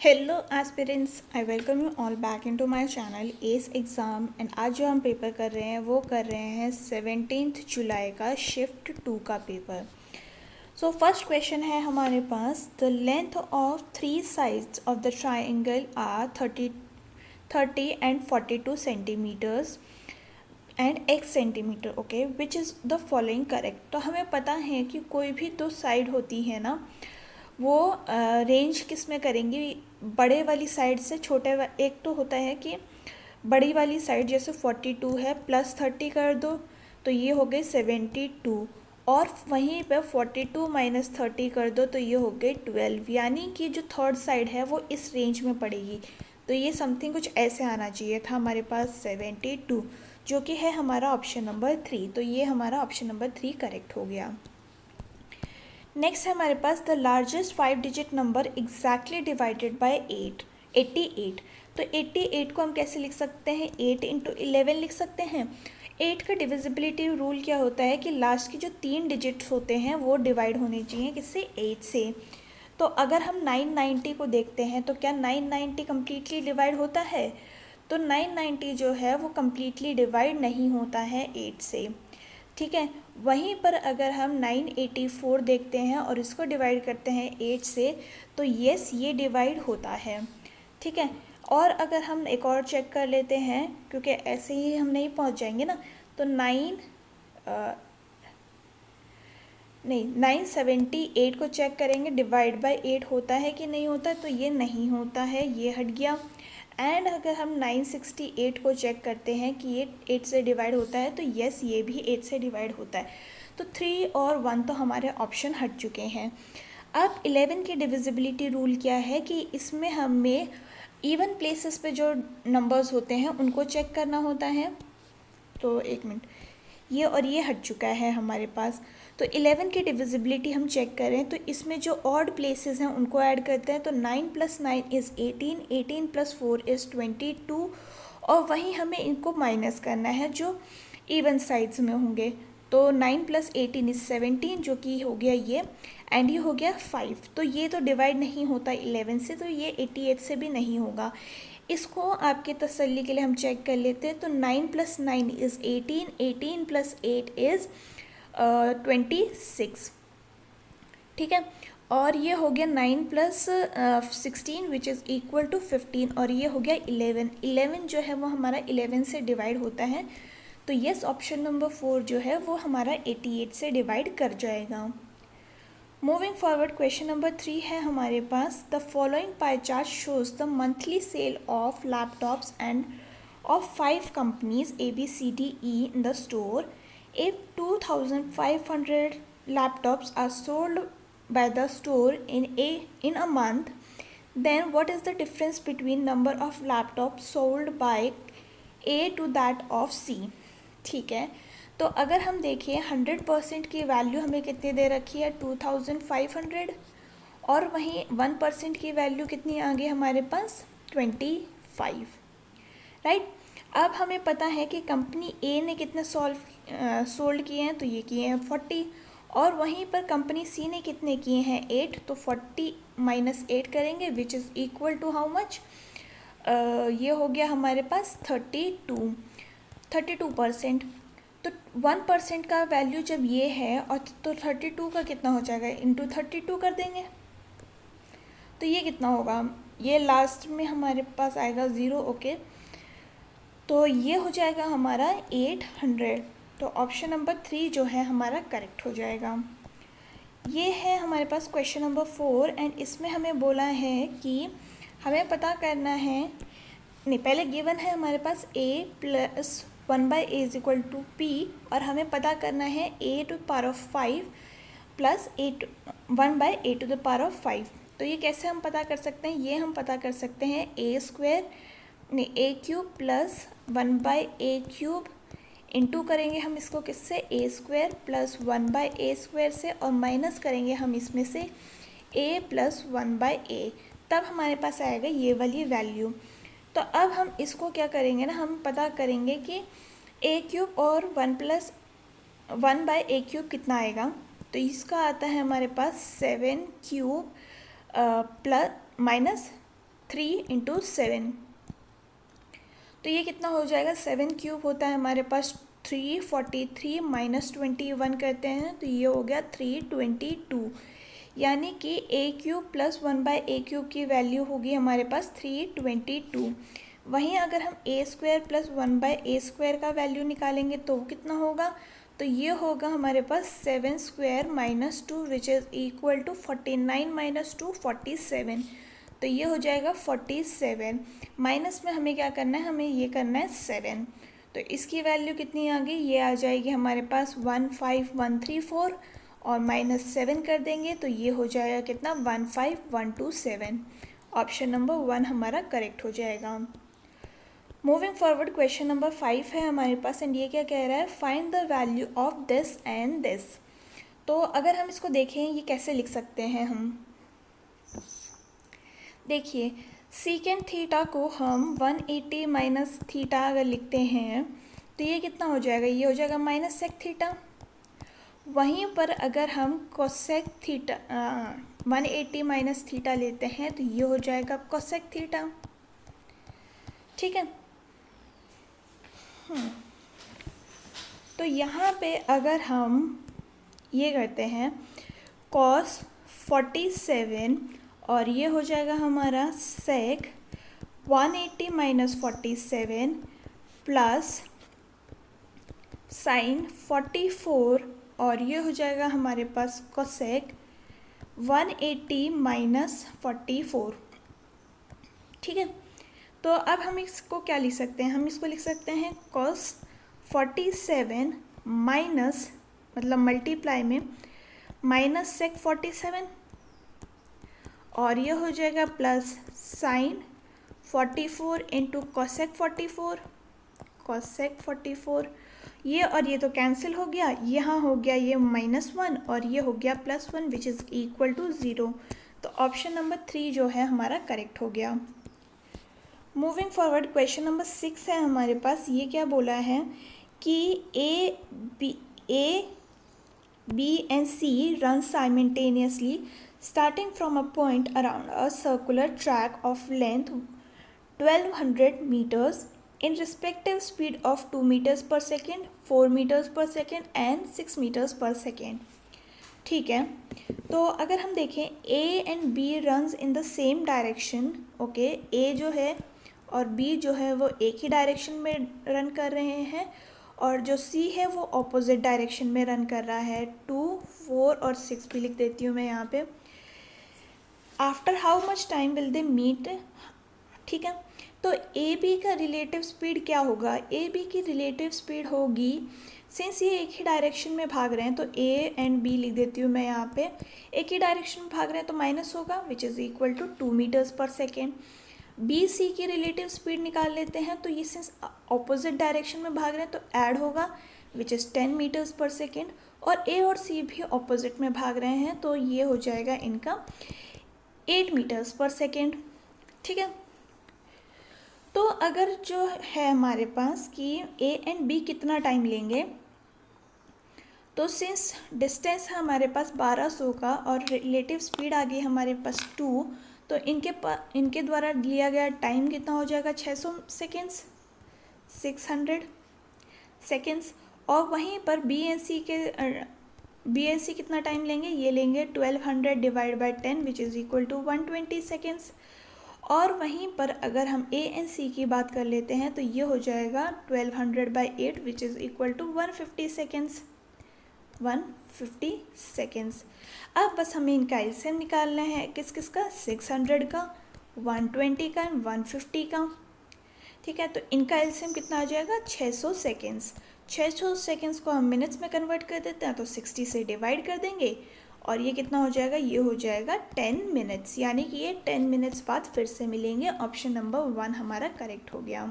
Hello aspirants, I welcome you all back into my channel S exam. And आज जो हम paper कर रहे हैं वो कर रहे हैं 17 जुलाई का शिफ्ट 2 का पेपर। सो फर्स्ट क्वेश्चन है हमारे पास, the length of three sides of the triangle are 30 and 42 centimeters and x centimeter, okay, which is the following correct. तो हमें पता है कि कोई भी दो साइड होती है ना, वो रेंज किस में करेंगी, बड़े वाली साइड से एक तो होता है कि बड़ी वाली साइड जैसे 42 है प्लस 30 कर दो तो ये हो गई 72, और वहीं पे 42 माइनस 30 कर दो तो ये हो गई 12, यानी कि जो थर्ड साइड है वो इस रेंज में पड़ेगी। तो ये समथिंग कुछ ऐसे आना चाहिए था हमारे पास 72, जो कि है हमारा ऑप्शन नंबर 3। तो ये हमारा ऑप्शन नंबर 3 करेक्ट हो गया। नेक्स्ट है हमारे पास, the largest 5 digit number exactly divided by 88। तो 88 को हम कैसे लिख सकते हैं, 8 इंटू 11 लिख सकते हैं। 8 का डिविजिबिलिटी रूल क्या होता है कि लास्ट की जो 3 डिजिट्स होते हैं वो डिवाइड होने चाहिए किससे, 8 से। तो अगर हम 990 को देखते हैं तो क्या 990 कम्प्लीटली डिवाइड होता है, तो 990 जो है वो कम्प्लीटली डिवाइड नहीं होता है 8 से, ठीक है। वहीं पर अगर हम 984 देखते हैं और इसको डिवाइड करते हैं 8 से तो येस ये डिवाइड होता है, ठीक है। और अगर हम एक और चेक कर लेते हैं, क्योंकि ऐसे ही हम नहीं पहुंच जाएंगे ना, तो 978 को चेक करेंगे डिवाइड बाय 8 होता है कि नहीं होता, तो ये नहीं होता है, ये हट गया। एंड अगर हम 968 को चेक करते हैं कि ये 8 से डिवाइड होता है, तो यस ये भी 8 से डिवाइड होता है। तो 3 और 1 तो हमारे ऑप्शन हट चुके हैं। अब 11 की डिविजिबिलिटी रूल क्या है कि इसमें हमें इवन प्लेसेस पे जो नंबर्स होते हैं उनको चेक करना होता है। तो एक मिनट, ये और ये हट चुका है हमारे पास। तो 11 की डिविजिबिलिटी हम चेक करें तो इसमें जो ऑड प्लेसेस हैं उनको ऐड करते हैं। तो 9 + 9 इज़ 18, 18 + 4 इज़ 22, और वहीं हमें इनको माइनस करना है जो इवन साइड्स में होंगे। तो 9 + 18 इज़ 17, जो कि हो गया ये, एंड ये हो गया 5। तो ये तो डिवाइड नहीं होता 11 से, तो ये 88 से भी नहीं होगा। इसको आपके तसल्ली के लिए हम चेक कर लेते हैं। तो 9 + 9 इज़ 18, 18 + 8 इज़ 26, ठीक है। और ये हो गया 9 + 16 विच इज़ इक्वल टू 15, और ये हो गया 11। 11 जो है वो हमारा 11 से डिवाइड होता है। तो यस ऑप्शन नंबर 4 जो है वो हमारा 88 से डिवाइड कर जाएगा। मूविंग फॉरवर्ड, क्वेश्चन नंबर 3 है हमारे पास, the following pie chart shows the monthly sale of laptops and of 5 companies ABCDE in the store. If 2,500 laptops are sold by the store in a month, then what is the difference between number of laptops sold by A to that of C? ठीक है। तो अगर हम देखें 100% की value हमें कितनी दे रखी है, 2,500, और वहीं 1% की वैल्यू कितनी आ गई हमारे पास, 25, राइट। अब हमें पता है कि कंपनी ए ने कितने सोल्ड किए हैं, तो ये किए हैं 40, और वहीं पर कंपनी सी ने कितने किए हैं 8, तो 40 - 8 करेंगे which is equal to how much, ये हो गया हमारे पास 32%। तो 1% का वैल्यू जब ये है, और तो 32 का कितना हो जाएगा, इंटू 32 कर देंगे, तो ये कितना होगा, ये लास्ट में हमारे पास आएगा 0, ओके। तो ये हो जाएगा हमारा 800। तो ऑप्शन नंबर 3 जो है हमारा करेक्ट हो जाएगा। ये है हमारे पास क्वेश्चन नंबर 4, एंड इसमें हमें बोला है कि हमें पता करना है, नहीं पहले गिवन है हमारे पास a + 1/a = p, और हमें पता करना है a⁵ प्लस 1/a⁵ तो ये कैसे हम पता कर सकते हैं, ये हम पता कर सकते हैं a³ + 1/a³ इंटू करेंगे हम इसको किससे, a² + 1/a² से, और माइनस करेंगे हम इसमें से a + 1/a, तब हमारे पास आएगा ये वाली वैल्यू। तो अब हम इसको क्या करेंगे ना, हम पता करेंगे कि a³ और 1/a³ कितना आएगा। तो इसका आता है हमारे पास 7³ प्लस माइनस 3 × 7, तो ये कितना हो जाएगा, 7 क्यूब होता है हमारे पास 343 माइनस 21 करते हैं तो ये हो गया 322, यानी कि ए क्यूब प्लस 1/a³ की वैल्यू होगी हमारे पास 322। वहीं अगर हम a² प्लस 1/a² का वैल्यू निकालेंगे तो कितना होगा, तो ये होगा हमारे पास 7² minus 2 which is equal to 49 minus 2 47, तो ये हो जाएगा 47। माइनस में हमें क्या करना है, हमें ये करना है 7, तो इसकी वैल्यू कितनी आ गई, ये आ जाएगी हमारे पास 15134 और -7 कर देंगे तो ये हो जाएगा कितना 15127। ऑप्शन नंबर 1 हमारा करेक्ट हो जाएगा। मूविंग फॉरवर्ड क्वेश्चन नंबर 5 है हमारे पास एंड ये क्या कह रहा है, find the value of this and this. तो अगर हम इसको देखें ये कैसे लिख सकते हैं हम, देखिए सीकेंट थीटा को हम 180 माइनस थीटा अगर लिखते हैं तो ये कितना हो जाएगा, ये हो जाएगा माइनस सेक थीटा। वहीं पर अगर हम कोसेक थीटा 180 माइनस थीटा लेते हैं तो ये हो जाएगा कोसेक थीटा, ठीक है। तो यहाँ पे अगर हम ये करते हैं कॉस 47 और ये हो जाएगा हमारा सेक 180 माइनस 47 प्लस साइन 44 और ये हो जाएगा हमारे पास कोसेक 180 माइनस 44, ठीक है। तो अब हम इसको क्या लिख सकते हैं, हम इसको लिख सकते हैं कॉस 47 माइनस मतलब मल्टीप्लाई में माइनस सेक 47 और ये हो जाएगा plus sign 44 into cosec 44, cosec 44, ये और ये तो कैंसिल हो गया, यहाँ हो गया ये -1 और ये हो गया +1 विच इज़ इक्वल टू 0, तो ऑप्शन नंबर 3 जो है हमारा करेक्ट हो गया। मूविंग फॉरवर्ड क्वेश्चन नंबर 6 है हमारे पास, ये क्या बोला है कि A B and C run simultaneously starting from a point around a circular track of length 1200 meters in respective speed of 2 meters per second, 4 meters per second and 6 meters per second, ठीक है। तो अगर हम देखें A and B runs in the same direction, okay, A जो है और B जो है वो एक ही डायरेक्शन में रन कर रहे हैं और जो C है वो ऑपोजिट डायरेक्शन में रन कर रहा है। 2, 4 और 6 भी लिख देती हूँ मैं यहाँ पे। After how much time will they meet, ठीक है। तो ए बी का रिलेटिव स्पीड क्या होगा, ए बी की रिलेटिव स्पीड होगी, सिंस ये एक ही डायरेक्शन में भाग रहे हैं तो ए एंड बी लिख देती हूँ मैं यहाँ पे, एक ही डायरेक्शन में भाग रहे हैं तो माइनस होगा which is equal to 2 metres per second. B C की रिलेटिव स्पीड निकाल लेते हैं तो ये सिंस ऑपोजिट डायरेक्शन में भाग रहे हैं तो ऐड होगा which is 10 metres per second, और ए और सी भी ऑपोजिट में भाग रहे हैं तो ये हो जाएगा इनका 8 मीटर्स पर सेकेंड, ठीक है। तो अगर जो है हमारे पास कि ए एंड बी कितना टाइम लेंगे, तो सिंस डिस्टेंस है हमारे पास 1200 का और रिलेटिव स्पीड आ गई हमारे पास 2, तो इनके द्वारा लिया गया टाइम कितना हो जाएगा 600 सेकेंड्स, 600 सेकेंड्स। और वहीं पर बी एंड सी कितना टाइम लेंगे, ये लेंगे 1200 divide by 10 which is equal to 120 seconds. और वहीं पर अगर हम ए एंड सी की बात कर लेते हैं तो ये हो जाएगा 1200 by 8 which is equal to 150 seconds, 150 seconds. अब बस हमें इनका एलसीएम निकालना है, किस किस का, 600 का, 120 का एंड 150 का, ठीक है। तो इनका एलसीएम कितना आ जाएगा 600 सेकेंड्स। 600 सेकेंड्स को हम मिनट्स में कन्वर्ट कर देते हैं तो 60 से डिवाइड कर देंगे और ये कितना हो जाएगा, ये हो जाएगा 10 मिनट्स, यानी कि ये 10 मिनट्स बाद फिर से मिलेंगे। ऑप्शन नंबर 1 हमारा करेक्ट हो गया।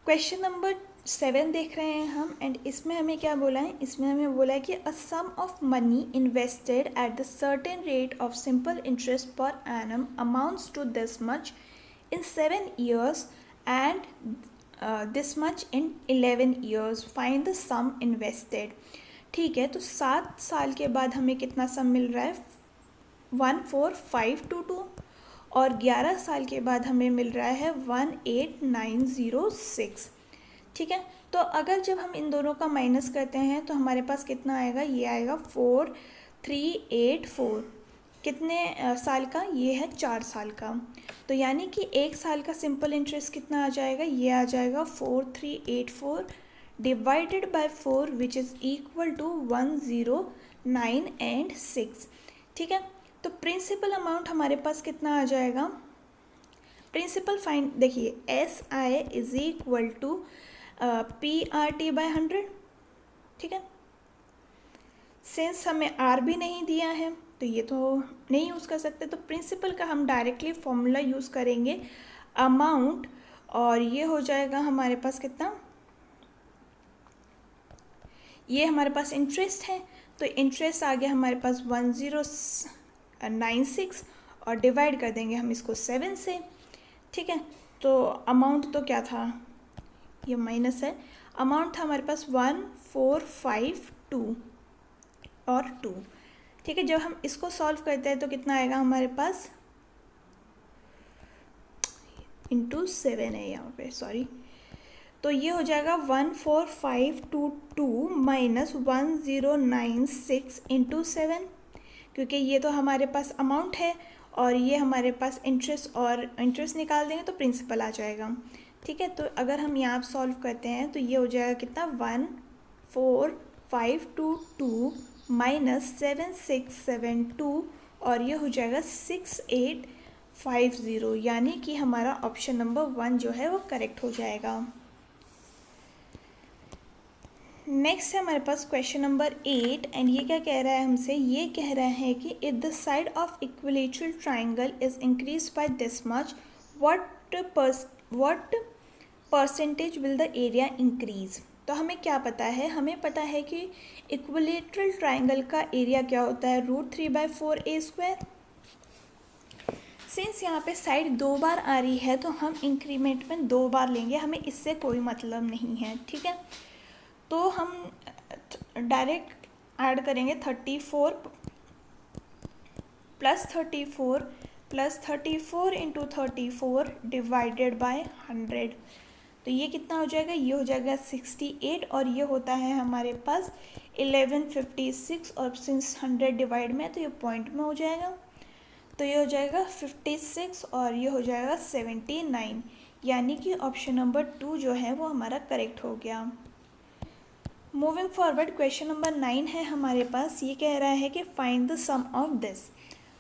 क्वेश्चन नंबर 7 देख रहे हैं हम एंड इसमें हमें क्या बोला है, इसमें हमें बोला है कि a sum of money invested at the certain rate of simple interest पर एनम amounts to this much in 7 years and this much in 11 years, find the sum invested, ठीक है। तो 7 साल के बाद हमें कितना सम मिल रहा है 14522 और 11 साल के बाद हमें मिल रहा है 18906। ठीक है, तो अगर जब हम इन दोनों का माइनस करते हैं तो हमारे पास कितना आएगा, ये आएगा 4384। कितने साल का, ये है 4 साल का। तो यानी कि 1 साल का सिंपल इंटरेस्ट कितना आ जाएगा, ये आ जाएगा 4384 divided by 4 which is equal to 1096। ठीक है, तो प्रिंसिपल अमाउंट हमारे पास कितना आ जाएगा, प्रिंसिपल फाइन देखिए SI is equal to PRT by 100। ठीक है, सिंस हमें R भी नहीं दिया है तो ये तो नहीं यूज़ कर सकते, तो प्रिंसिपल का हम डायरेक्टली फॉर्मूला यूज़ करेंगे अमाउंट, और ये हो जाएगा हमारे पास कितना, ये हमारे पास इंटरेस्ट है तो इंटरेस्ट आ गया हमारे पास 1096 और डिवाइड कर देंगे हम इसको 7 से। ठीक है, तो अमाउंट तो क्या था, ये माइनस है, अमाउंट था हमारे पास 1452 और 2। ठीक है, जब हम इसको सॉल्व करते हैं तो कितना आएगा हमारे पास, इंटू 7 है यहाँ पे, सॉरी, तो ये हो जाएगा 14522 माइनस 1096 इंटू 7, क्योंकि ये तो हमारे पास अमाउंट है और ये हमारे पास इंटरेस्ट, और इंटरेस्ट निकाल देंगे तो प्रिंसिपल आ जाएगा। ठीक है, तो अगर हम यहाँ सॉल्व करते हैं तो ये हो जाएगा कितना, 14522 माइनस 7672 और ये हो जाएगा 6850, यानी कि हमारा ऑप्शन नंबर 1 जो है वो करेक्ट हो जाएगा। नेक्स्ट है हमारे पास क्वेश्चन नंबर 8 एंड ये क्या कह रहा है हमसे, ये कह रहा है कि if the side of equilateral triangle is increase by this much, what percentage will the area increase. तो हमें क्या पता है, हमें पता है कि इक्विलेटरल ट्राइंगल का एरिया क्या होता है, √3/4a²। सिंस यहाँ पे साइड 2 बार आ रही है तो हम इंक्रीमेंट में 2 बार लेंगे, हमें इससे कोई मतलब नहीं है। ठीक है, तो हम डायरेक्ट ऐड करेंगे 34 प्लस 34 इंटू 34 डिवाइडेड बाय 100। तो ये कितना हो जाएगा, ये हो जाएगा 68 और ये होता है हमारे पास 1156 और सिंस 100 डिवाइड में तो ये पॉइंट में हो जाएगा, तो ये हो जाएगा 56 और ये हो जाएगा 79, यानी कि ऑप्शन नंबर 2 जो है वो हमारा करेक्ट हो गया। मूविंग फॉरवर्ड क्वेश्चन नंबर 9 है हमारे पास, ये कह रहा है कि find the sum of this.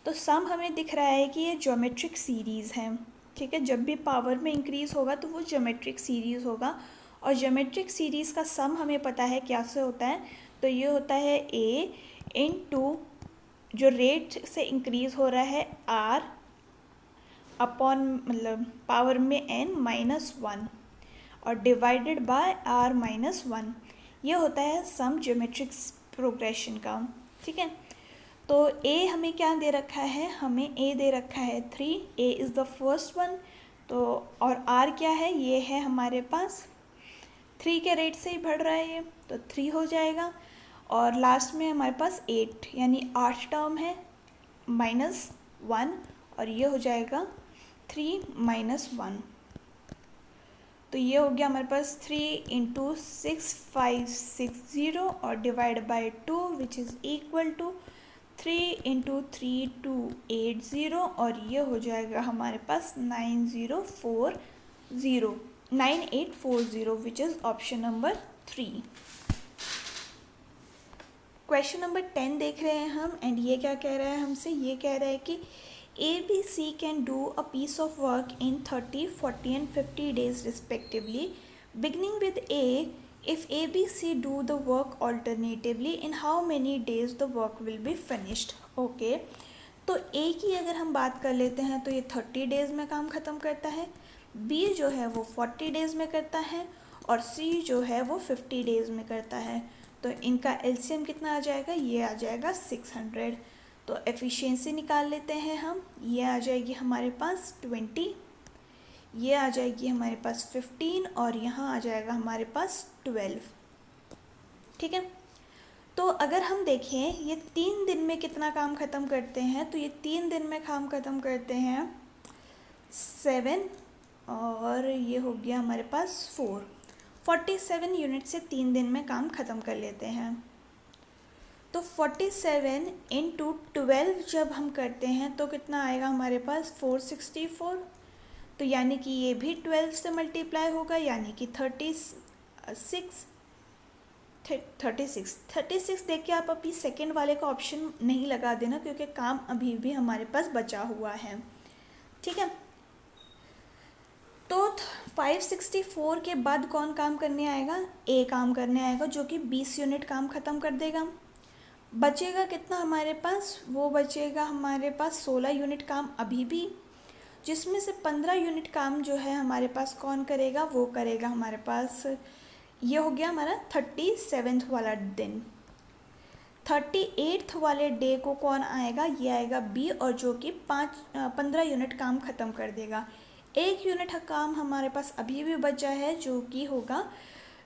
तो सम हमें दिख रहा है कि ये ज्योमेट्रिक सीरीज़ है। ठीक है, जब भी पावर में इंक्रीज़ होगा तो वो ज्योमेट्रिक सीरीज़ होगा, और ज्योमेट्रिक सीरीज़ का सम हमें पता है क्या से होता है, तो ये होता है a इंटू जो रेट से इंक्रीज़ हो रहा है r अपॉन मतलब पावर में n -1 और डिवाइडेड बाय r -1, ये होता है सम ज्योमेट्रिक प्रोग्रेशन का। ठीक है, तो a हमें क्या दे रखा है, हमें a दे रखा है 3, a is the first one, तो और r क्या है, ये है हमारे पास 3 के रेट से ही बढ़ रहा है ये, तो 3 हो जाएगा, और लास्ट में हमारे पास 8 यानी 8 टर्म है -1 और ये हो जाएगा 3 -1, तो ये हो गया हमारे पास 3 इंटू 6560 और divide by 2 which is equal to 3 into 3280 और ये हो जाएगा हमारे पास 9840 which is option number 3। Question number 10 देख रहे हैं हम एंड ये क्या कह रहा है हमसे, ये कह रहा है कि ABC can do a piece of work in 30, 40 and 50 days respectively. Beginning with A, if ABC do the work alternatively, in how many days the work will be finished? Okay, तो A की अगर हम बात कर लेते हैं तो ये 30 डेज़ में काम ख़त्म करता है, B जो है वो 40 डेज़ में करता है और C जो है वो 50 डेज़ में करता है। तो इनका एलसीएम कितना आ जाएगा, ये आ जाएगा 600। तो एफिशिएंसी निकाल लेते हैं हम, ये आ जाएगी हमारे पास 20, ये आ जाएगी हमारे पास 15 और यहाँ आ जाएगा हमारे पास 12। ठीक है, तो अगर हम देखें ये 3 दिन में कितना काम ख़त्म करते हैं, तो ये 3 दिन में काम ख़त्म करते हैं 7 और ये हो गया हमारे पास 47 यूनिट से 3 दिन में काम ख़त्म कर लेते हैं। तो 47 इंटू 12 जब हम करते हैं तो कितना आएगा हमारे पास 464। तो यानी कि ये भी 12 से मल्टीप्लाई होगा, यानी कि 36 देख के आप अभी सेकेंड वाले का ऑप्शन नहीं लगा देना, क्योंकि काम अभी भी हमारे पास बचा हुआ है। ठीक है, तो 564 के बाद कौन काम करने आएगा? ए काम करने आएगा, जो कि 20 यूनिट काम ख़त्म कर देगा। बचेगा कितना हमारे पास? वो बचेगा हमारे पास 16 यूनिट काम अभी भी, जिसमें से 15 यूनिट काम जो है हमारे पास कौन करेगा? वो करेगा हमारे पास, ये हो गया हमारा 37th वाला दिन। 38th वाले डे को कौन आएगा? ये आएगा बी, और जो कि 15 यूनिट काम ख़त्म कर देगा। 1 यूनिट काम हमारे पास अभी भी बचा है, जो कि होगा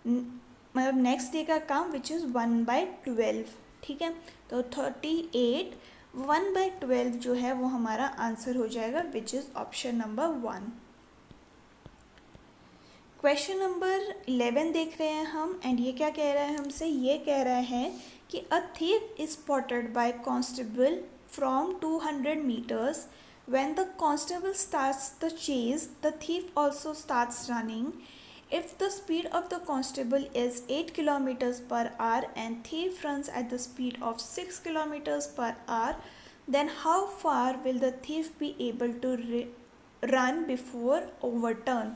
मतलब नेक्स्ट डे का काम, विच इज़ 1/12। ठीक है, तो 38 1/12 जो है वो हमारा आंसर हो जाएगा, which is option number 1। Question number 11 देख रहे हैं हम, एंड ये क्या कह रहा है हमसे? ये कह रहा है कि a thief is spotted by constable from 200 meters. When the constable starts the chase, the thief also starts running. If the speed of the constable is 8 kilometers per hour and thief runs at the speed of 6 kilometers per hour, then how far will the thief be able to run before overturn?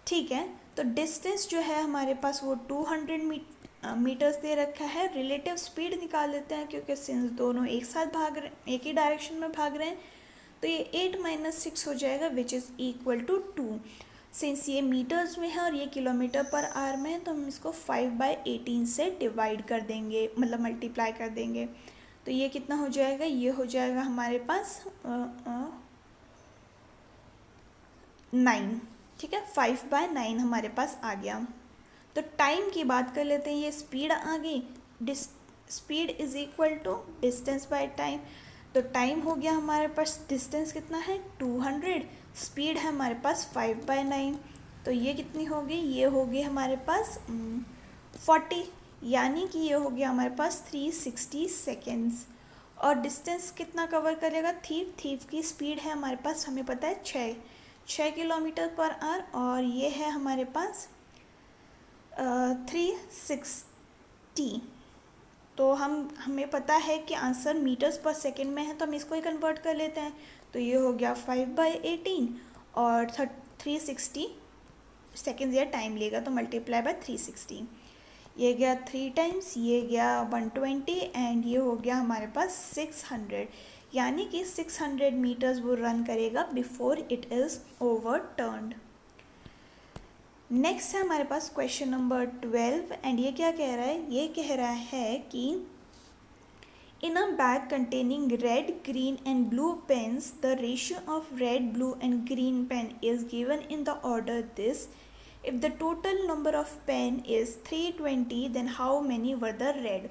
ठीक है, तो distance जो है हमारे पास वो 200 metres दे रखा है। Relative speed निकाल लेते हैं, क्योंकि सिंस दोनों एक साथ भाग रहे, एक ही डायरेक्शन में भाग रहे हैं, तो ये 8 - 6 हो जाएगा, which is equal to 2। Since ये मीटर्स में है और ये किलोमीटर पर आवर में है, तो हम इसको 5/18 से डिवाइड कर देंगे, मतलब मल्टीप्लाई कर देंगे। तो ये कितना हो जाएगा? ये हो जाएगा हमारे पास 9। ठीक है, 5/9 हमारे पास आ गया। तो टाइम की बात कर लेते हैं, ये स्पीड आ गई, speed is equal to distance by time. तो टाइम हो गया हमारे पास, डिस्टेंस कितना है 200, स्पीड है हमारे पास 5/9, तो ये कितनी होगी? ये होगी हमारे पास 40, यानी कि ये हो गया हमारे पास 360 सेकेंड्स। और डिस्टेंस कितना कवर करेगा थीफ की स्पीड है हमारे पास, हमें पता है 6 किलोमीटर पर आवर, और ये है हमारे पास 360। तो हमें पता है कि आंसर मीटर्स पर सेकेंड में है, तो हम इसको ही कन्वर्ट कर लेते हैं। तो ये हो गया 5/18 और 360 सेकेंड्स या टाइम लेगा, तो मल्टीप्लाई बाय 360। ये गया 3 टाइम्स, ये गया 120, एंड ये हो गया हमारे पास 600, यानी कि 600 मीटर्स वो रन करेगा बिफोर इट इज़ ओवरटर्न्ड। नेक्स्ट है हमारे पास क्वेश्चन नंबर 12, एंड ये क्या कह रहा है? ये कह रहा है कि in a bag containing red, green and blue pens, the ratio of red, blue and green pen is given in the order this. If the total number of pen is 320, then how many were the red?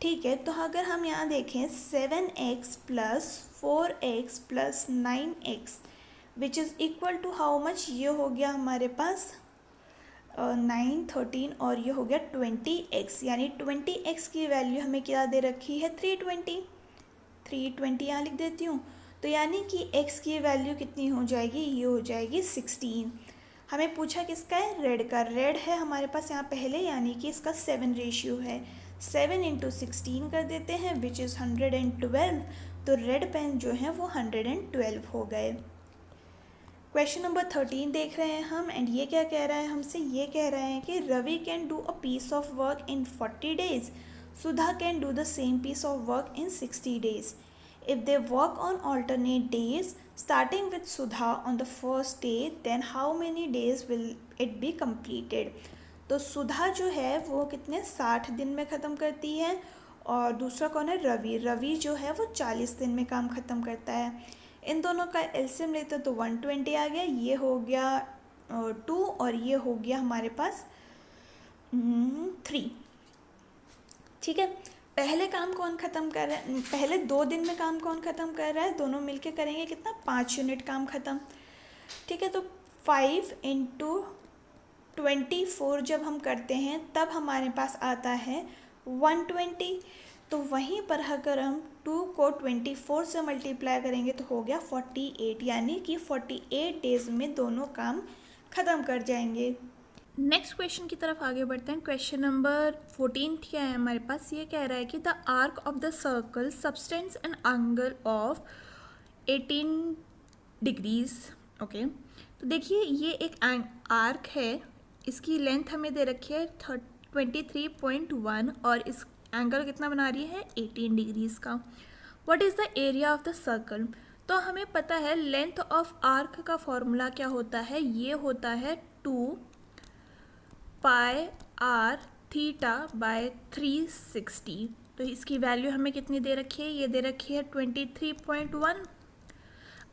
ठीक है, तो अगर हम यहाँ देखें 7x + 4x + 9x which is equal to how much? ये हो गया हमारे पास 9, 13 और ये हो गया 20x, यानी 20x की वैल्यू हमें क्या दे रखी है? 320 यहाँ लिख देती हूँ। तो यानी कि x की वैल्यू कितनी हो जाएगी? ये हो जाएगी 16। हमें पूछा किसका है? रेड का। रेड है हमारे पास यहाँ पहले, यानी कि इसका 7 रेशियो है। 7 × 16 कर देते हैं, विच इज़ 112। तो रेड पेन जो है वो 112 हो गए। क्वेश्चन नंबर 13 देख रहे हैं हम, एंड ये क्या कह रहा है हमसे? ये कह रहे हैं कि Ravi can do a piece of work in 40 days, Sudha can do the same piece of work in 60 days. If they work on alternate days, starting with Sudha on the first day, then how many days will it be completed? तो सुधा जो है वो कितने 60 दिन में ख़त्म करती है, और दूसरा कौन है? रवि। रवि जो है वो 40 दिन में काम ख़त्म करता है। इन दोनों का एलसीएम लेते तो 120 आ गया, ये हो गया 2 और ये हो गया हमारे पास 3। ठीक है, पहले काम कौन ख़त्म कर रहा है? पहले 2 दिन में काम कौन ख़त्म कर रहा है? दोनों मिलके करेंगे कितना? 5 यूनिट काम ख़त्म। ठीक है, तो 5 इंटू 24 जब हम करते हैं तब हमारे पास आता है 120। तो वहीं पर अगर हम 2 को 24 से मल्टीप्लाई करेंगे तो हो गया 48, यानी कि 48 डेज में दोनों काम ख़त्म कर जाएंगे। नेक्स्ट क्वेश्चन की तरफ आगे बढ़ते हैं। क्वेश्चन नंबर 14 क्या है हमारे पास, ये कह रहा है कि the arc of the circle subtends an angle of 18 degrees. Okay, तो देखिए ये एक आर्क है, इसकी लेंथ हमें दे रखी है 23.1 और इस एंगल कितना बना रही है 18 डिग्रीज का। What is the area of the circle. तो हमें पता है लेंथ ऑफ आर्क का फॉर्मूला क्या होता है, ये होता है 2 पाई आर थीटा बाय 360। तो इसकी वैल्यू हमें कितनी दे रखी है, ये दे रखी है 23.1।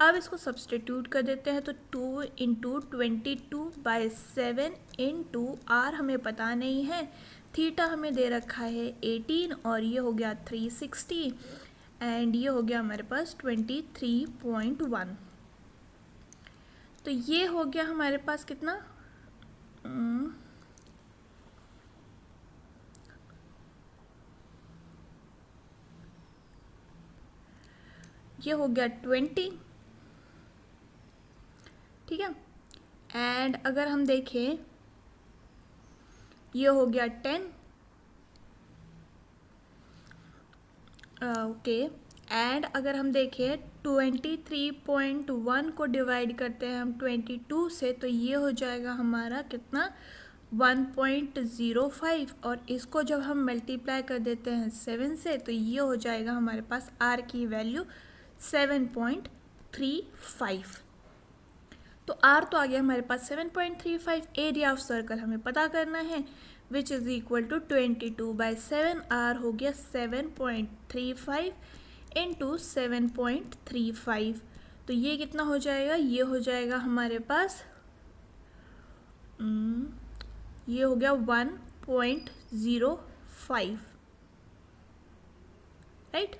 अब इसको सब्सटीट्यूट कर देते हैं, तो 2 इंटू 22/7 इंटू आर हमें पता नहीं है, थीटा हमें दे रखा है 18 और ये हो गया 360 एंड ये हो गया हमारे पास 23.1। तो ये हो गया हमारे पास कितना, ये हो गया 20। ठीक है, एंड अगर हम देखें ये हो गया 10। ओके, एंड अगर हम देखें 23.1 को डिवाइड करते हैं हम 22 से, तो ये हो जाएगा हमारा कितना 1.05 और इसको जब हम मल्टीप्लाई कर देते हैं 7 से, तो ये हो जाएगा हमारे पास आर की वैल्यू 7.35। तो आर तो आ गया हमारे पास 7.35। एरिया ऑफ सर्कल हमें पता करना है which is equal to 22/7। R हो गया 7.35 इंटू 7.35। तो ये कितना हो जाएगा, ये हो जाएगा हमारे पास ये हो गया 1.05, राइट।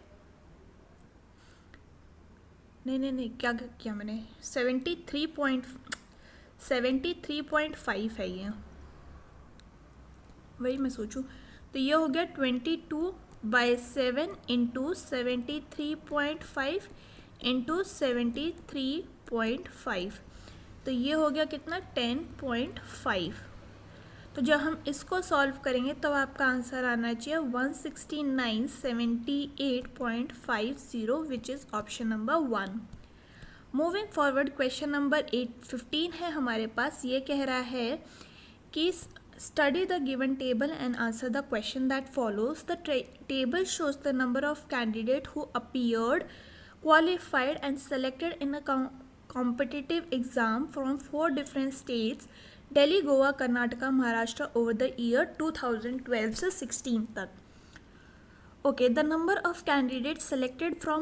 नहीं, क्या किया मैंने, 73.5 है ये, वही मैं सोचूं। तो ये हो गया 22/7 इंटू 73.5 इंटू 73.5। तो ये हो गया कितना 10.5। तो जब हम इसको सॉल्व करेंगे तब आपका आंसर आना चाहिए 16978.50 विच is option number 1। Moving forward, question number 15 है हमारे पास। ये कह रहा है कि study the given table and answer the question that follows. The table shows the number of candidate who appeared, qualified and selected in a competitive exam from 4 different states, Delhi, Goa, Karnataka, Maharashtra over the year 2012 से 16 तक। Okay, the number of candidates selected from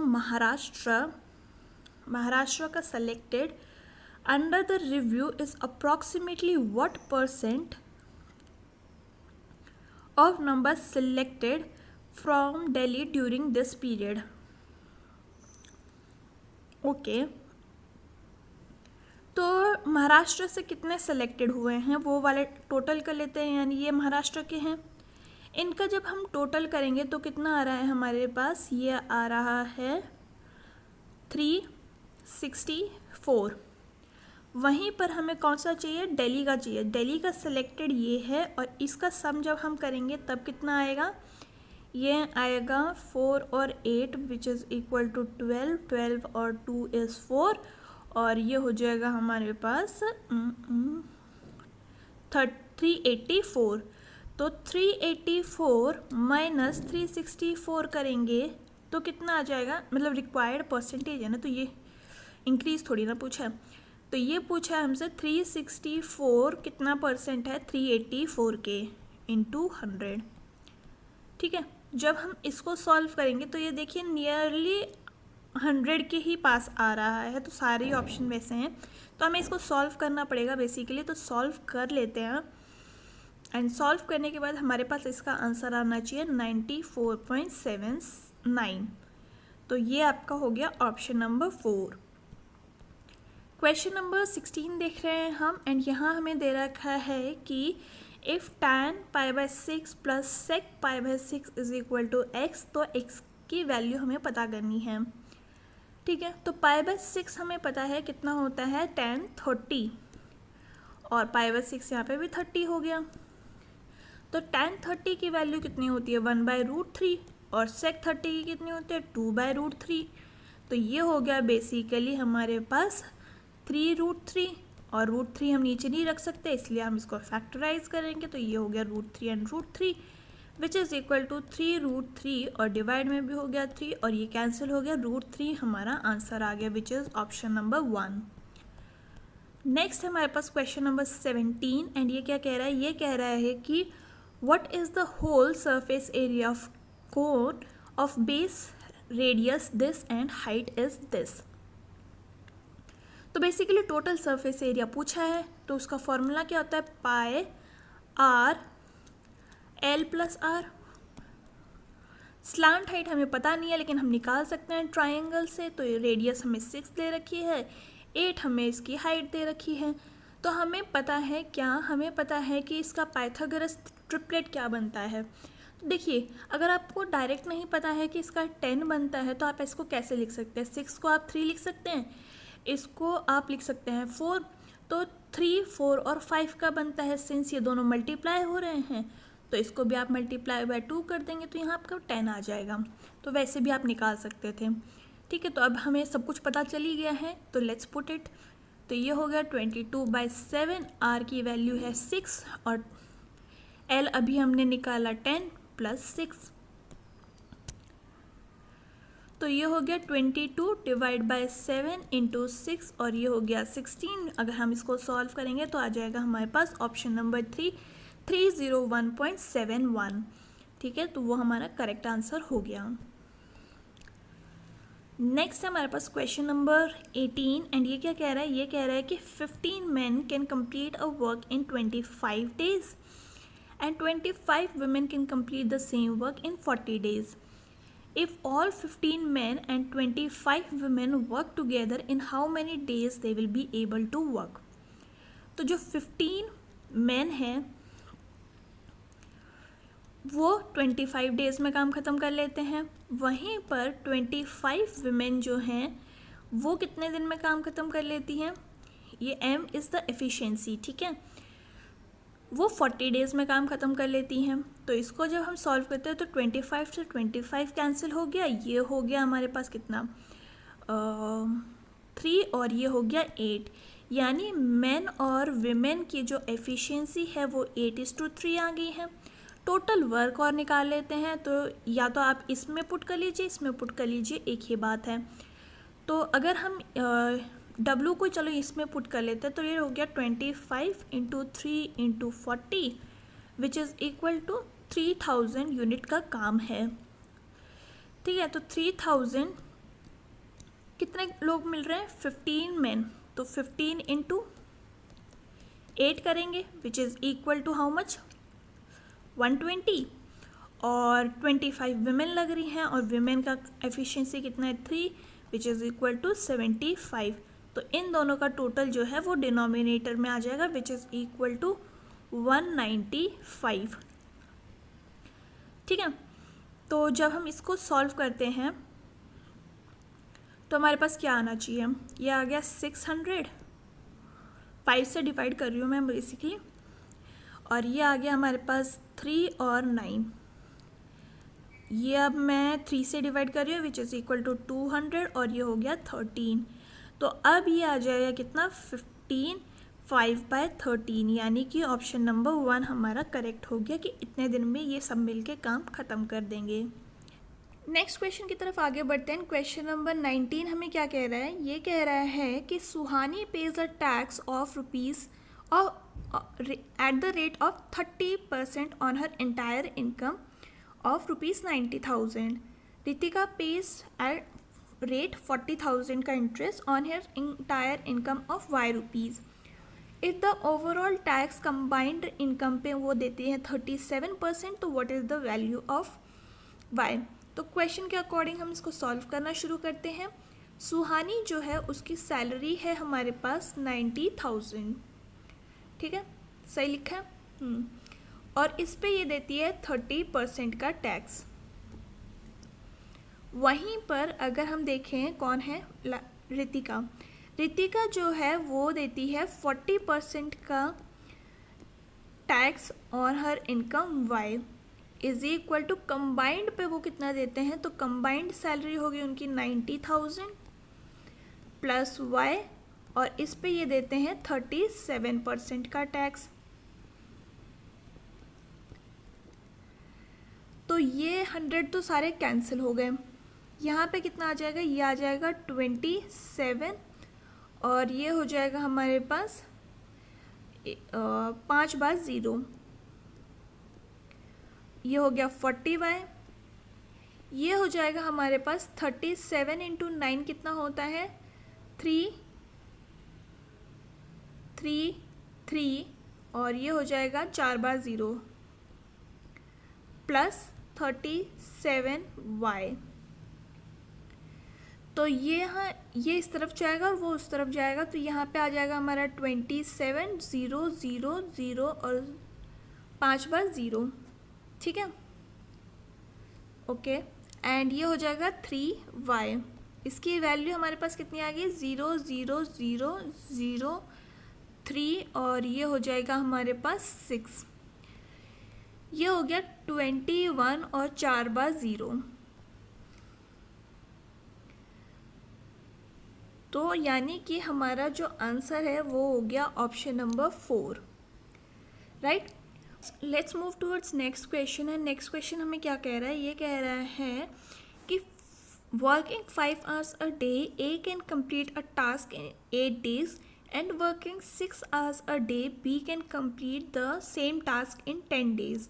Maharashtra का selected under the review is approximately what percent of numbers selected from Delhi during this period? Okay, तो महाराष्ट्र से कितने selected हुए हैं वो वाले टोटल कर लेते हैं, यानी ये महाराष्ट्र के हैं। इनका जब हम टोटल करेंगे तो कितना आ रहा है हमारे पास, ये आ रहा है 364। वहीं पर हमें कौन सा चाहिए, दिल्ली का चाहिए। दिल्ली का सिलेक्टेड ये है और इसका सम जब हम करेंगे तब कितना आएगा, ये आएगा 4 और 8 विच इज़ इक्वल टू 12, 12 और 2 इज़ 4 और ये हो जाएगा हमारे पास 384। तो 384 माइनस 364 करेंगे तो कितना आ जाएगा, मतलब रिक्वायर्ड परसेंटेज है ना, तो ये इंक्रीज थोड़ी ना पूछा है, तो ये पूछा है हमसे 364 कितना परसेंट है 384 के इंटू 100। ठीक है, जब हम इसको सॉल्व करेंगे तो ये देखिए नियरली 100 के ही पास आ रहा है, तो सारे ऑप्शन वैसे हैं, तो हमें इसको सॉल्व करना पड़ेगा बेसिकली। तो सॉल्व कर लेते हैं एंड सॉल्व करने के बाद हमारे पास इसका आंसर आना चाहिए 94.79। तो ये आपका हो गया ऑप्शन नंबर 4। क्वेश्चन नंबर 16 देख रहे हैं हम, एंड यहाँ हमें दे रखा है कि if tan π/6 plus sec π/6 is equal to x, तो x की वैल्यू हमें पता करनी है। ठीक है, तो π/6 हमें पता है कितना होता है tan 30, और π/6 यहाँ पे भी 30 हो गया। तो tan 30 की वैल्यू कितनी होती है 1/√3, और sec 30 की कितनी होती है 2/√3। तो ये हो गया बेसिकली हमारे पास 3√3, और √3 हम नीचे नहीं रख सकते, इसलिए हम इसको फैक्टराइज करेंगे। तो ये हो गया √3 and √3 which is equal to 3√3, और डिवाइड में भी हो गया 3, और ये कैंसिल हो गया, √3 हमारा आंसर आ गया विच इज़ ऑप्शन नंबर 1। नेक्स्ट है हमारे पास क्वेश्चन नंबर 17, एंड ये क्या कह रहा है, ये कह रहा है कि what is the whole surface area of cone of base radius this and height is this. तो बेसिकली टोटल सरफेस एरिया पूछा है, तो उसका फॉर्मूला क्या होता है pi r l plus r. Slant height हमें पता नहीं है, लेकिन हम निकाल सकते हैं ट्राइंगल से। तो रेडियस हमें 6 दे रखी है, 8 हमें इसकी हाइट दे रखी है। तो हमें पता है क्या, हमें पता है कि इसका पाइथागोरस ट्रिपलेट क्या बनता है। तो देखिए, अगर आपको डायरेक्ट नहीं पता है कि इसका 10 बनता है, तो आप इसको कैसे लिख सकते हैं, 6 को आप 3 लिख सकते हैं, इसको आप लिख सकते हैं 4। तो 3, 4 और 5 का बनता है, सिंस ये दोनों मल्टीप्लाई हो रहे हैं, तो इसको भी आप मल्टीप्लाई बाय 2 कर देंगे, तो यहाँ आपका 10 आ जाएगा। तो वैसे भी आप निकाल सकते थे। ठीक है, तो अब हमें सब कुछ पता चली गया है, तो लेट्स पुट इट। तो ये हो गया 22/7, आर की वैल्यू है 6, और एल अभी हमने निकाला 10 + 6, तो ये हो गया 22 / 7 × 6, और ये हो गया 16। अगर हम इसको सॉल्व करेंगे तो आ जाएगा हमारे पास ऑप्शन नंबर 3 301.71। ठीक है, तो वो हमारा करेक्ट आंसर हो गया। नेक्स्ट है हमारे पास क्वेश्चन नंबर 18, एंड ये क्या कह रहा है, ये कह रहा है कि 15 men can complete a work in 25 days and 25 women can complete the same work in 40 days. If all 15 men and 25 women work together, in how many days they will be able to work? तो जो 15 men हैं वो 25 days में काम ख़त्म कर लेते हैं, वहीं पर 25 women जो हैं वो कितने दिन में काम ख़त्म कर लेती हैं, ये m इज़ द एफिशिएंसी। ठीक है, वो 40 डेज़ में काम ख़त्म कर लेती हैं। तो इसको जब हम सॉल्व करते हैं तो 25 से 25 कैंसिल हो गया, ये हो गया हमारे पास कितना 3, और ये हो गया 8, यानी मेन और विमेन की जो एफिशिएंसी है वो 8:3 आ गई है। टोटल वर्क और निकाल लेते हैं, तो या तो आप इसमें पुट कर लीजिए, इसमें पुट कर लीजिए, एक ही बात है। तो अगर हम W को चलो इसमें पुट कर लेते हैं, तो ये हो गया 25 × 3 × 40 which is equal to 3000 unit का काम है। ठीक है, तो 3000 कितने लोग मिल रहे हैं 15 men, तो 15 × 8 करेंगे which is equal to how much 120, और 25 विमेन लग रही हैं, और विमेन का एफिशिएंसी कितना है 3 विच इज़ इक्वल टू 75। तो इन दोनों का टोटल जो है वो डिनोमिनेटर में आ जाएगा विच इज़ इक्वल टू 195। ठीक है, तो जब हम इसको सॉल्व करते हैं तो हमारे पास क्या आना चाहिए, ये आ गया 600, 5 से डिवाइड कर रही हूँ मैं बेसिकली, और ये आ गया हमारे पास 3 और 9, ये अब मैं 3 से डिवाइड कर रही हूँ विच इज़ इक्वल टू 200, और ये हो गया 13। तो अब ये आ जाएगा कितना 15 5/13, यानी कि ऑप्शन नंबर 1 हमारा करेक्ट हो गया कि इतने दिन में ये सब मिलके काम ख़त्म कर देंगे। नेक्स्ट क्वेश्चन की तरफ आगे बढ़ते हैं। क्वेश्चन नंबर 19 हमें क्या कह रहा है, ये कह रहा है कि Suhani pays a tax of rupees at the rate of 30% on her entire income of ₹90,000. Ritika pays at rate 40,000 का interest on her entire income of Y rupees. If the overall tax combined income पे वो देती है 37%, तो what is the value of Y? तो question के according हम इसको सॉल्व करना शुरू करते हैं। सुहानी जो है उसकी सैलरी है हमारे पास 90,000, ठीक है, सही लिखा है। और इस पे ये देती है 30% का टैक्स। वहीं पर अगर हम देखें कौन है, रितिका, रितिका जो है वो देती है 40% का tax on her income Y is equal to combined पे वो कितना देते हैं, तो कंबाइंड सैलरी होगी उनकी 90,000 प्लस वाई, और इस पे ये देते हैं 37% का टैक्स। तो ये 100 तो सारे कैंसिल हो गए। यहाँ पे कितना आ जाएगा, ये आ जाएगा 27, और ये हो जाएगा हमारे पास 5/0, ये हो गया 40y, ये हो जाएगा हमारे पास 37 इंटू 9 कितना होता है 3, और ये हो जाएगा 4/0 प्लस 37y। तो ये यहाँ ये इस तरफ जाएगा और वो उस तरफ जाएगा, तो यहाँ पे आ जाएगा हमारा 27,000 और 5/0, ठीक है, ओके। एंड ये हो जाएगा 3y, इसकी वैल्यू हमारे पास कितनी आ गई 0,0,0,0,3, और ये हो जाएगा हमारे पास 6, ये हो गया 21 और 4/0। तो यानी कि हमारा जो आंसर है वो हो गया option number 4, right. Let's move towards next question. है नेक्स्ट क्वेश्चन हमें क्या कह रहा है, ये कह रहा है कि working 5 hours a day A can complete a task in 8 days and working 6 hours a day B can complete the same task in 10 days.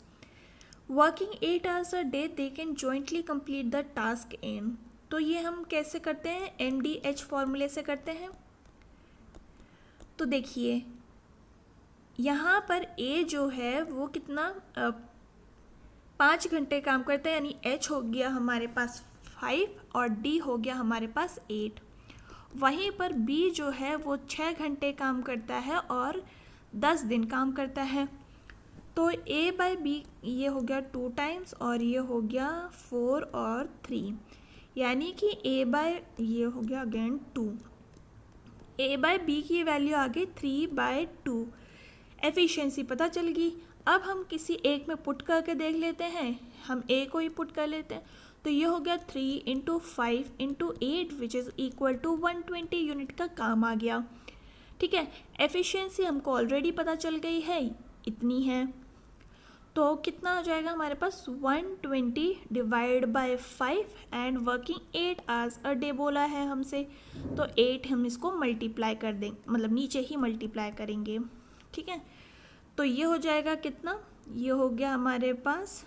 Working 8 hours a day they can jointly complete the task in, तो ये हम कैसे करते हैं, MDH फॉर्मूले से करते हैं। तो देखिए यहाँ पर A जो है वो कितना 5 घंटे काम करता है, यानी H हो गया हमारे पास 5 और D हो गया हमारे पास 8। वहीं पर B जो है वो 6 घंटे काम करता है और 10 दिन काम करता है। तो A/B ये हो गया 2 टाइम्स और ये हो गया 4 और 3, यानी कि ये हो गया अगेन 2। A/B की वैल्यू आ गई 3/2। एफिशिएंसी पता चल गई। अब हम किसी एक में पुट करके देख लेते हैं, हम A को ही पुट कर लेते हैं। तो ये हो गया 3 × 5 × 8 which is equal to 120 unit का काम आ गया, ठीक है। एफिशिएंसी हमको ऑलरेडी पता चल गई है, इतनी है। तो कितना हो जाएगा हमारे पास 120 divide by 5 and working 8 hours a day बोला है हमसे, तो 8 हम इसको मल्टीप्लाई कर देंगे, मतलब नीचे ही मल्टीप्लाई करेंगे, ठीक है। तो ये हो जाएगा कितना, ये हो गया हमारे पास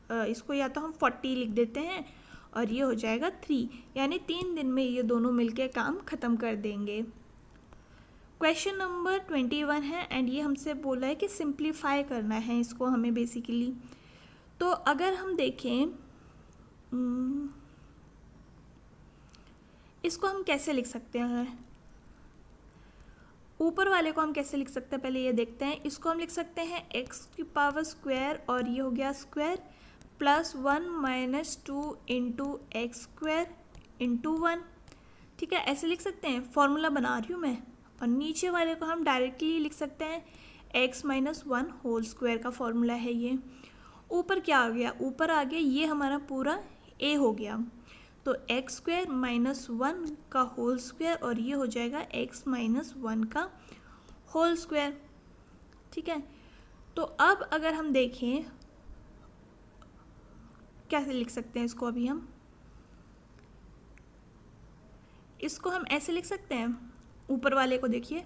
इसको या तो हम 40 लिख देते हैं और ये हो जाएगा 3, यानी 3 दिन में ये दोनों मिलके काम ख़त्म कर देंगे। क्वेश्चन नंबर 21 है एंड ये हमसे बोला है कि सिंप्लीफाई करना है इसको हमें बेसिकली। तो अगर हम देखें इसको हम कैसे लिख सकते हैं, ऊपर वाले को हम कैसे लिख सकते हैं पहले ये देखते हैं। इसको हम लिख सकते हैं x² और ये हो गया स्क्वायर प्लस 1 - 2 × x² × 1, ठीक है, ऐसे लिख सकते हैं। फॉर्मूला बना रही हूँ मैं, और नीचे वाले को हम डायरेक्टली लिख सकते हैं x - 1 होल स्क्वायर का फॉर्मूला है ये। ऊपर क्या आ गया, ऊपर आ गया ये हमारा पूरा a हो गया, तो x² - 1 का होल स्क्वायर और ये हो जाएगा x - 1 का होल स्क्वायर, ठीक है। तो अब अगर हम देखें कैसे लिख सकते हैं इसको, अभी हम इसको हम ऐसे लिख सकते हैं। ऊपर वाले को देखिए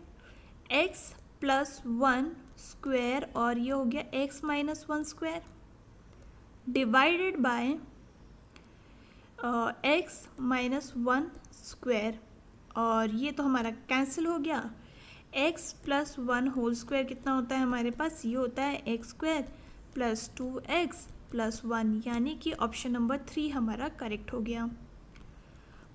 x + 1 स्क्वायर और ये हो गया x - 1 square divided by x - 1 square, और ये तो हमारा कैंसिल हो गया। x + 1 होल स्क्वायर कितना होता है हमारे पास, ये होता है x² + 2x + 1, यानी कि ऑप्शन नंबर 3 हमारा करेक्ट हो गया।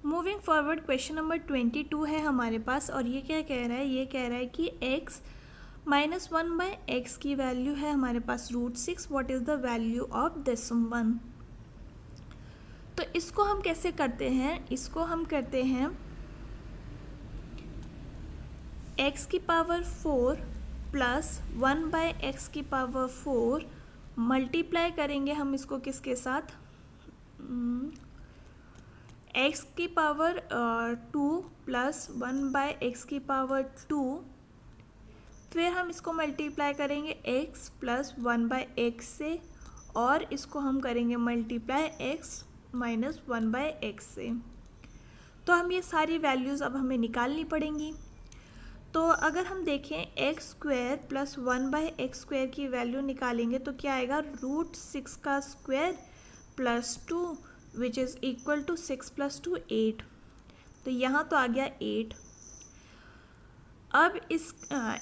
मूविंग फॉरवर्ड क्वेश्चन नंबर 22 है हमारे पास, और ये क्या कह रहा है, ये कह रहा है कि x -1/x की वैल्यू है हमारे पास √6, what is the value of this one. तो इसको हम कैसे करते हैं, इसको हम करते हैं x की पावर 4 प्लस 1/x की पावर 4 मल्टीप्लाई करेंगे हम इसको किसके साथ, x की पावर 2 प्लस 1/x की पावर 2, फिर हम इसको मल्टीप्लाई करेंगे x प्लस 1/x से, और इसको हम करेंगे मल्टीप्लाई x माइनस 1/x से। तो हम ये सारी वैल्यूज़ अब हमें निकालनी पड़ेंगी। तो अगर हम देखें x² प्लस 1/x² की वैल्यू निकालेंगे तो क्या आएगा, √6 का square plus 2 which is equal to 6 + 2 8। तो यहाँ तो आ गया 8। अब इस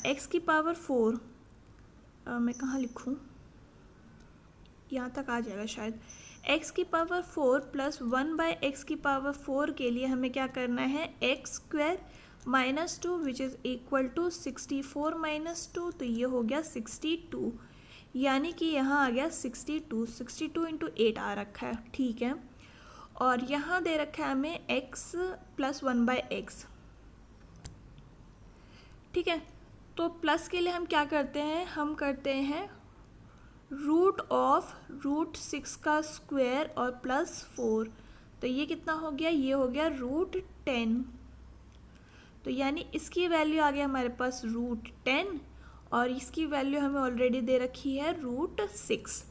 x की पावर 4 मैं कहाँ लिखूँ, यहाँ तक आ जाएगा शायद। x की पावर 4 प्लस 1/x की पावर 4 के लिए हमें क्या करना है, x² minus 2 which is equal to 64 minus 2, तो ये हो गया 62, यानी कि यहाँ आ गया 62 इंटू 8 आ रखा है, ठीक है। और यहाँ दे रखा है हमें x प्लस 1/x, ठीक है। तो प्लस के लिए हम क्या करते हैं, हम करते हैं रूट ऑफ √6 का स्क्वायर और प्लस 4, तो ये कितना हो गया, ये हो गया √10। तो यानी इसकी वैल्यू आ गया हमारे पास √10, और इसकी वैल्यू हमें ऑलरेडी दे रखी है √6।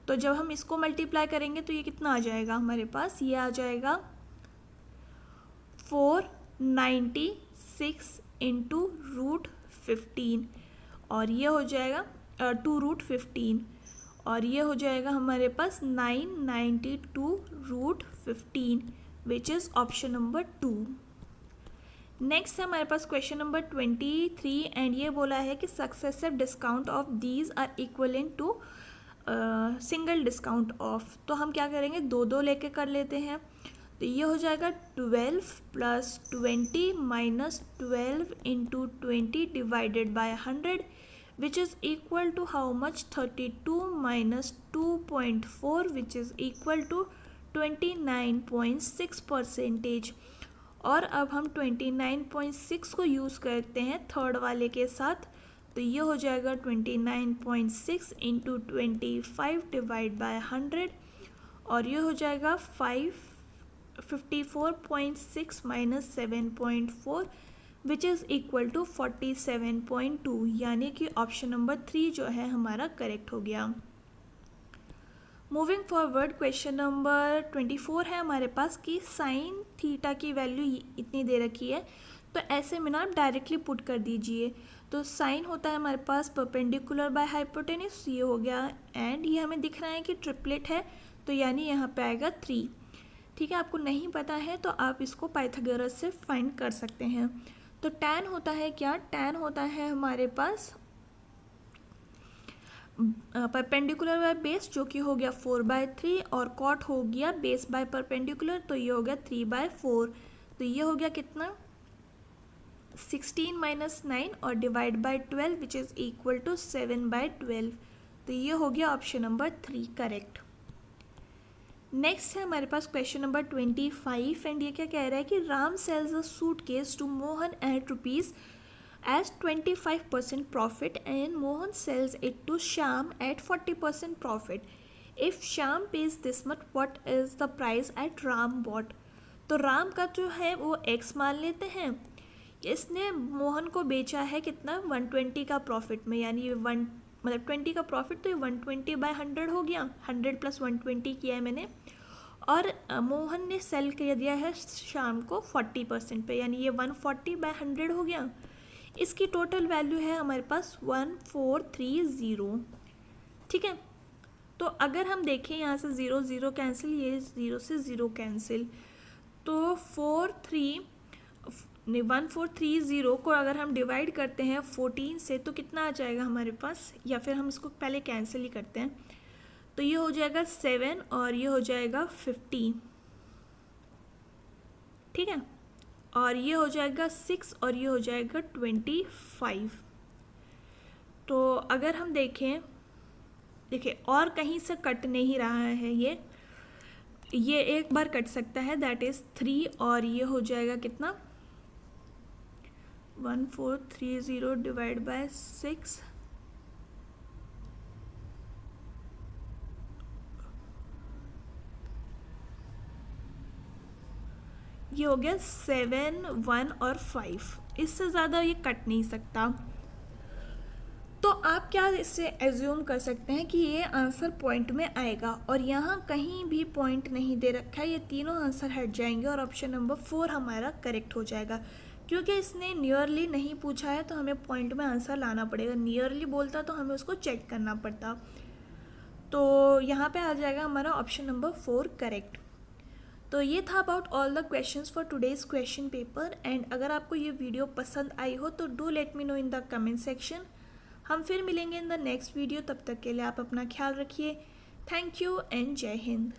तो जब हम इसको मल्टीप्लाई करेंगे तो ये कितना आ जाएगा हमारे पास, ये आ जाएगा 496 इंटू √15, और ये हो जाएगा 2√15, और ये हो जाएगा हमारे पास 992 √15 विच इज़ ऑप्शन नंबर 2। नेक्स्ट है हमारे पास क्वेश्चन नंबर 23, एंड ये बोला है कि successive discount of these are equivalent to single discount of. तो हम क्या करेंगे, दो लेके कर लेते हैं। तो ये हो जाएगा 12 plus 20 minus 12 into 20 divided by 100 which is equal to how much, 32 minus 2.4 which is equal to 29.6%। और अब हम 29.6 को यूज़ करते हैं थर्ड वाले के साथ, तो ये हो जाएगा 29.6 इंटू 25 डिवाइड बाय 100, और ये हो जाएगा 54.6 minus 7.4 which is equal to 47.2, यानी कि ऑप्शन नंबर 3 जो है हमारा करेक्ट हो गया। मूविंग फॉरवर्ड क्वेश्चन नंबर 24 है हमारे पास कि साइन थीटा की वैल्यू इतनी दे रखी है, तो ऐसे में ना आप डायरेक्टली पुट कर दीजिए। तो साइन होता है हमारे पास परपेंडिकुलर बाय हाइपोटेन्यूज, ये हो गया, एंड ये हमें दिख रहा है कि ट्रिपलेट है, तो यानी यहाँ पे आएगा 3, ठीक है। आपको नहीं पता है तो आप इसको पाइथागोरस से फाइंड कर सकते हैं। तो टैन होता है क्या, टैन होता है हमारे पास परपेंडिकुलर बाय बेस, जो कि हो गया 4/3, और कॉट हो गया बेस बाय परपेंडिकुलर, तो ये हो गया 3/4। तो ये हो गया कितना, 16 माइनस 9 और divide by 12 which is equal to 7/12। तो ये हो गया ऑप्शन नंबर 3 करेक्ट। नेक्स्ट है हमारे पास क्वेश्चन नंबर 25, एंड ये क्या कह रहा है कि Ram sells a suitcase to Mohan at rupees as 25% profit and Mohan sells it to Shyam at 40% profit. If Shyam pays this much, what is the price at Ram bought? तो राम का जो है वो x मान लेते हैं, इसने मोहन को बेचा है कितना, 120 का प्रॉफिट में, यानी 20 का प्रॉफिट, तो ये 120/100 हो गया, 100 + 120 किया है मैंने, और मोहन ने सेल कर दिया है शाम को 40% पे, यानी ये 140/100 हो गया। इसकी टोटल वैल्यू है हमारे पास 1430, ठीक है। तो अगर हम देखें यहाँ से 0 0 कैंसिल, ये 0 से 0 कैंसिल, तो 1430 को अगर हम डिवाइड करते हैं 14 से तो कितना आ जाएगा हमारे पास, या फिर हम इसको पहले कैंसिल ही करते हैं, तो ये हो जाएगा 7 और ये हो जाएगा 50, ठीक है, और ये हो जाएगा 6 और ये हो जाएगा 25। तो अगर हम देखें, देखिए और कहीं से कट नहीं रहा है, ये एक बार कट सकता है, दैट इज़ 3, और ये हो जाएगा कितना 1430 डिवाइड बाय 6, ये हो गया 7, 1 और 5, इससे ज़्यादा ये कट नहीं सकता। तो आप क्या इससे एज्यूम कर सकते हैं कि ये आंसर पॉइंट में आएगा, और यहाँ कहीं भी पॉइंट नहीं दे रखा है, ये तीनों आंसर हट जाएंगे और ऑप्शन नंबर 4 हमारा करेक्ट हो जाएगा। क्योंकि इसने नियरली नहीं पूछा है तो हमें पॉइंट में आंसर लाना पड़ेगा, नियरली बोलता तो हमें उसको चेक करना पड़ता। तो यहाँ पे आ जाएगा हमारा ऑप्शन नंबर 4 करेक्ट। तो ये था about all the questions for today's question paper. And अगर आपको ये वीडियो पसंद आई हो तो do let me know in the comment section. हम फिर मिलेंगे इन द नेक्स्ट वीडियो, तब तक के लिए आप अपना ख्याल रखिए। थैंक यू एंड जय हिंद।